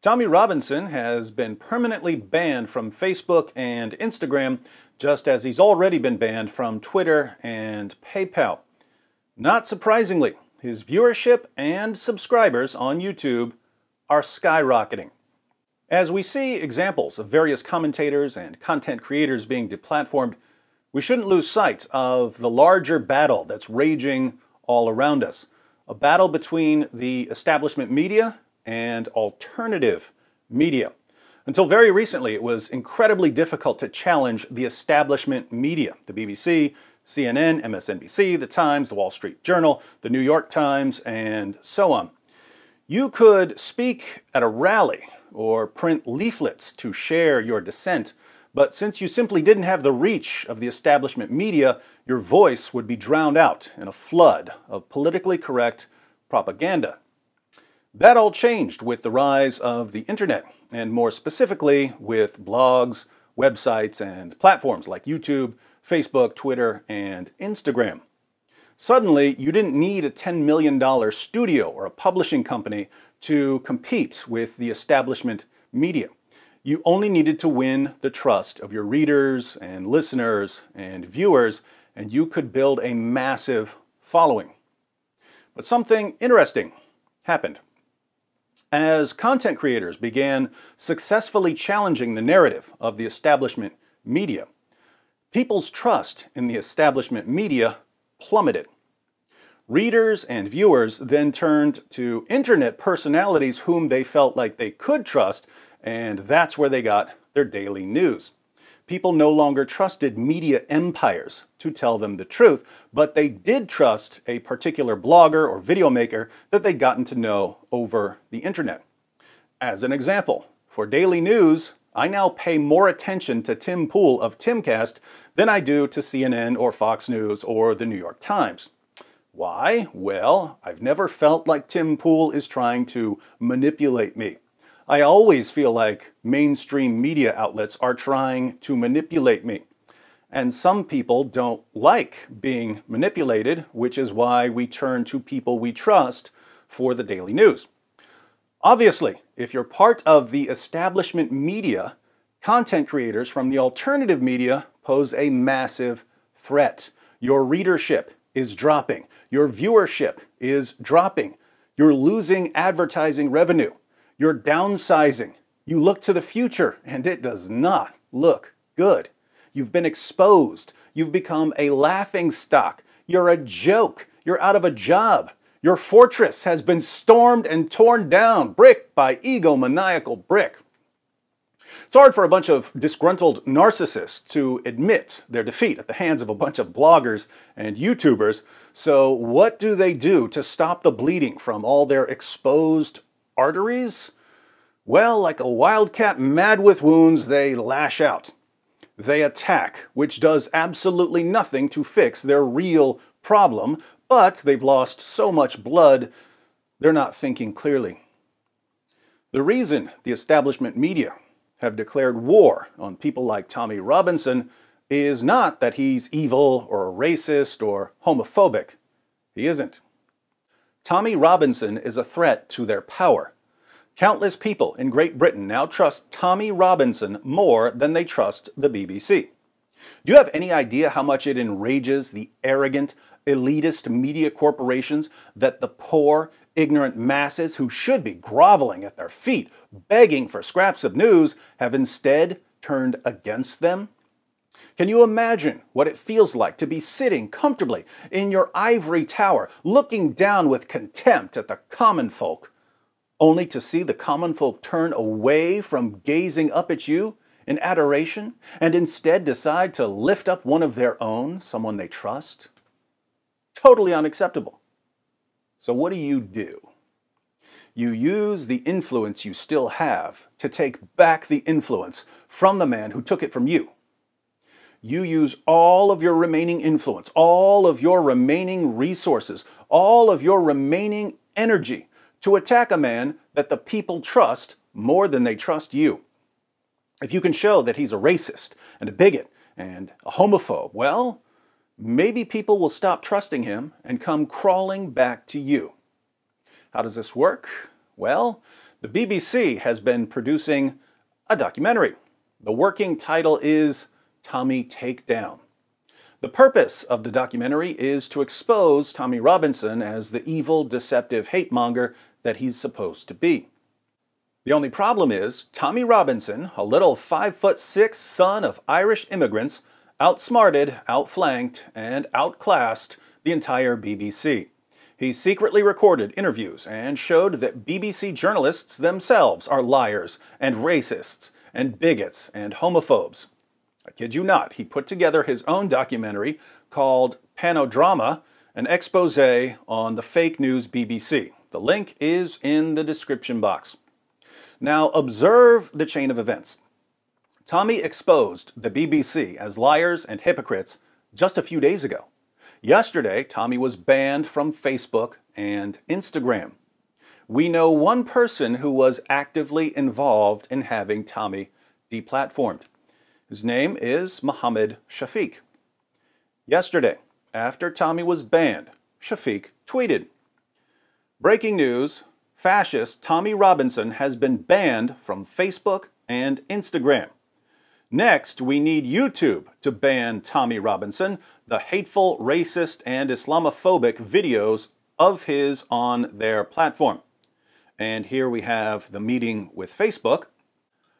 Tommy Robinson has been permanently banned from Facebook and Instagram, just as he's already been banned from Twitter and PayPal. Not surprisingly, his viewership and subscribers on YouTube are skyrocketing. As we see examples of various commentators and content creators being deplatformed, we shouldn't lose sight of the larger battle that's raging all around us. A battle between the establishment media and alternative media. Until very recently, it was incredibly difficult to challenge the establishment media. The BBC, CNN, MSNBC, The Times, The Wall Street Journal, The New York Times, and so on. You could speak at a rally or print leaflets to share your dissent, but since you simply didn't have the reach of the establishment media, your voice would be drowned out in a flood of politically correct propaganda. That all changed with the rise of the internet, and more specifically with blogs, websites, and platforms like YouTube, Facebook, Twitter, and Instagram. Suddenly, you didn't need a $10 million studio or a publishing company to compete with the establishment media. You only needed to win the trust of your readers and listeners and viewers, and you could build a massive following. But something interesting happened. As content creators began successfully challenging the narrative of the establishment media, people's trust in the establishment media plummeted. Readers and viewers then turned to internet personalities whom they felt like they could trust, and that's where they got their daily news. People no longer trusted media empires to tell them the truth, but they did trust a particular blogger or video maker that they'd gotten to know over the internet. As an example, for daily news, I now pay more attention to Tim Pool of Timcast than I do to CNN or Fox News or the New York Times. Why? Well, I've never felt like Tim Pool is trying to manipulate me. I always feel like mainstream media outlets are trying to manipulate me. And some people don't like being manipulated, which is why we turn to people we trust for the daily news. Obviously, if you're part of the establishment media, content creators from the alternative media pose a massive threat. Your readership is dropping. Your viewership is dropping. You're losing advertising revenue. You're downsizing. You look to the future, and it does not look good. You've been exposed. You've become a laughingstock. You're a joke. You're out of a job. Your fortress has been stormed and torn down, brick by egomaniacal brick. It's hard for a bunch of disgruntled narcissists to admit their defeat at the hands of a bunch of bloggers and YouTubers. So what do they do to stop the bleeding from all their exposed arteries? Well, like a wildcat mad with wounds, they lash out. They attack, which does absolutely nothing to fix their real problem, but they've lost so much blood, they're not thinking clearly. The reason the establishment media have declared war on people like Tommy Robinson is not that he's evil or racist or homophobic. He isn't. Tommy Robinson is a threat to their power. Countless people in Great Britain now trust Tommy Robinson more than they trust the BBC. Do you have any idea how much it enrages the arrogant, elitist media corporations that the poor, ignorant masses who should be groveling at their feet, begging for scraps of news, have instead turned against them? Can you imagine what it feels like to be sitting comfortably in your ivory tower, looking down with contempt at the common folk, only to see the common folk turn away from gazing up at you in adoration and instead decide to lift up one of their own, someone they trust? Totally unacceptable. So what do? You use the influence you still have to take back the influence from the man who took it from you. You use all of your remaining influence, all of your remaining resources, all of your remaining energy to attack a man that the people trust more than they trust you. If you can show that he's a racist and a bigot and a homophobe, well, maybe people will stop trusting him and come crawling back to you. How does this work? Well, The BBC has been producing a documentary. The working title is Tommy Takedown. The purpose of the documentary is to expose Tommy Robinson as the evil, deceptive hate monger that he's supposed to be. The only problem is, Tommy Robinson, a little 5'6" son of Irish immigrants, outsmarted, outflanked, and outclassed the entire BBC. He secretly recorded interviews and showed that BBC journalists themselves are liars and racists and bigots and homophobes. I kid you not, he put together his own documentary called Panodrama, an expose on the fake news BBC. The link is in the description box. Now observe the chain of events. Tommy exposed the BBC as liars and hypocrites just a few days ago. Yesterday, Tommy was banned from Facebook and Instagram. We know one person who was actively involved in having Tommy deplatformed. His name is Mohammed Shafiq. Yesterday, after Tommy was banned, Shafiq tweeted, "Breaking news, fascist Tommy Robinson has been banned from Facebook and Instagram. Next, we need YouTube to ban Tommy Robinson, the hateful, racist, and Islamophobic videos of his on their platform." And here we have the meeting with Facebook.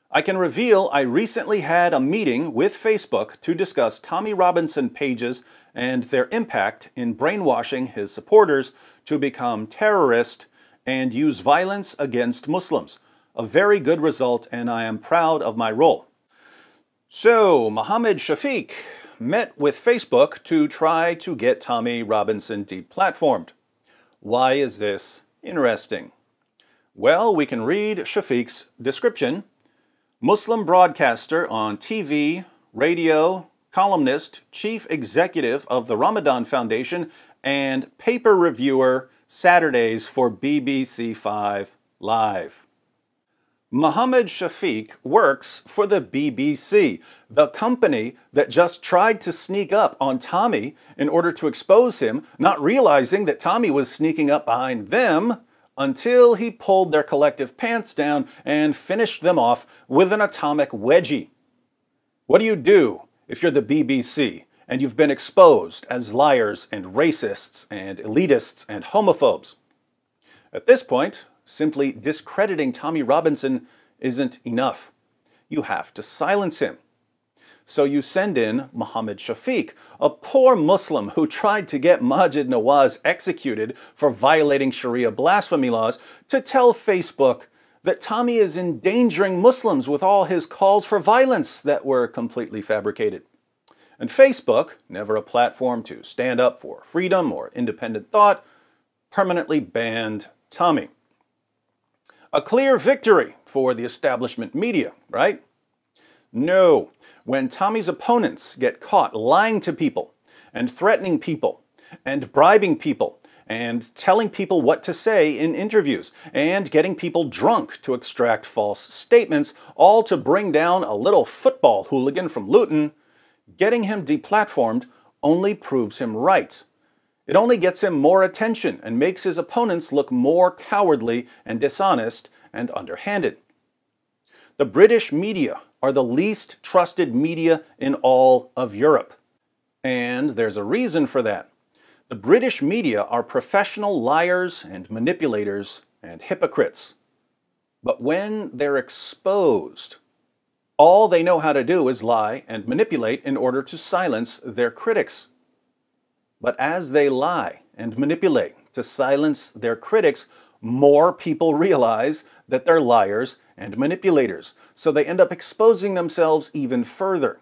I can reveal I recently had a meeting with Facebook to discuss Tommy Robinson pages and their impact in brainwashing his supporters to become terrorists and use violence against Muslims. A very good result, and I am proud of my role. So, Mohammed Shafiq met with Facebook to try to get Tommy Robinson deplatformed. Why is this interesting? Well, we can read Shafiq's description. Muslim broadcaster on TV, radio, columnist, chief executive of the Ramadan Foundation, and paper reviewer Saturdays for BBC 5 Live. Mohammed Shafiq works for the BBC, the company that just tried to sneak up on Tommy in order to expose him, not realizing that Tommy was sneaking up behind them until he pulled their collective pants down and finished them off with an atomic wedgie. What do you do if you're the BBC and you've been exposed as liars and racists and elitists and homophobes? At this point, simply discrediting Tommy Robinson isn't enough. You have to silence him. So you send in Mohammed Shafiq, a poor Muslim who tried to get Maajid Nawaz executed for violating Sharia blasphemy laws, to tell Facebook that Tommy is endangering Muslims with all his calls for violence that were completely fabricated. And Facebook, never a platform to stand up for freedom or independent thought, permanently banned Tommy. A clear victory for the establishment media, right? No. When Tommy's opponents get caught lying to people and threatening people and bribing people and telling people what to say in interviews and getting people drunk to extract false statements, all to bring down a little football hooligan from Luton, getting him deplatformed only proves him right. It only gets him more attention and makes his opponents look more cowardly and dishonest and underhanded. The British media are the least trusted media in all of Europe. And there's a reason for that. The British media are professional liars and manipulators and hypocrites. But when they're exposed, all they know how to do is lie and manipulate in order to silence their critics. But as they lie and manipulate to silence their critics, more people realize that they're liars and manipulators, so they end up exposing themselves even further.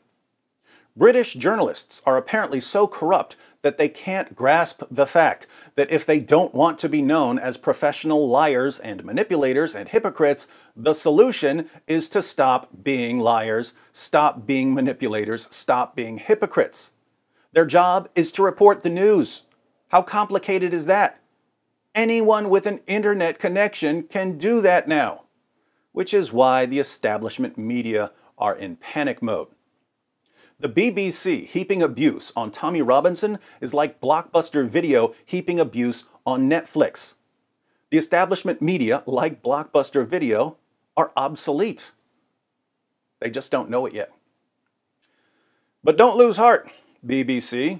British journalists are apparently so corrupt that they can't grasp the fact that if they don't want to be known as professional liars and manipulators and hypocrites, the solution is to stop being liars, stop being manipulators, stop being hypocrites. Their job is to report the news. How complicated is that? Anyone with an internet connection can do that now, which is why the establishment media are in panic mode. The BBC heaping abuse on Tommy Robinson is like Blockbuster Video heaping abuse on Netflix. The establishment media, like Blockbuster Video, are obsolete. They just don't know it yet. But don't lose heart, BBC,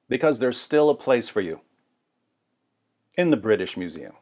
because there's still a place for you in the British Museum.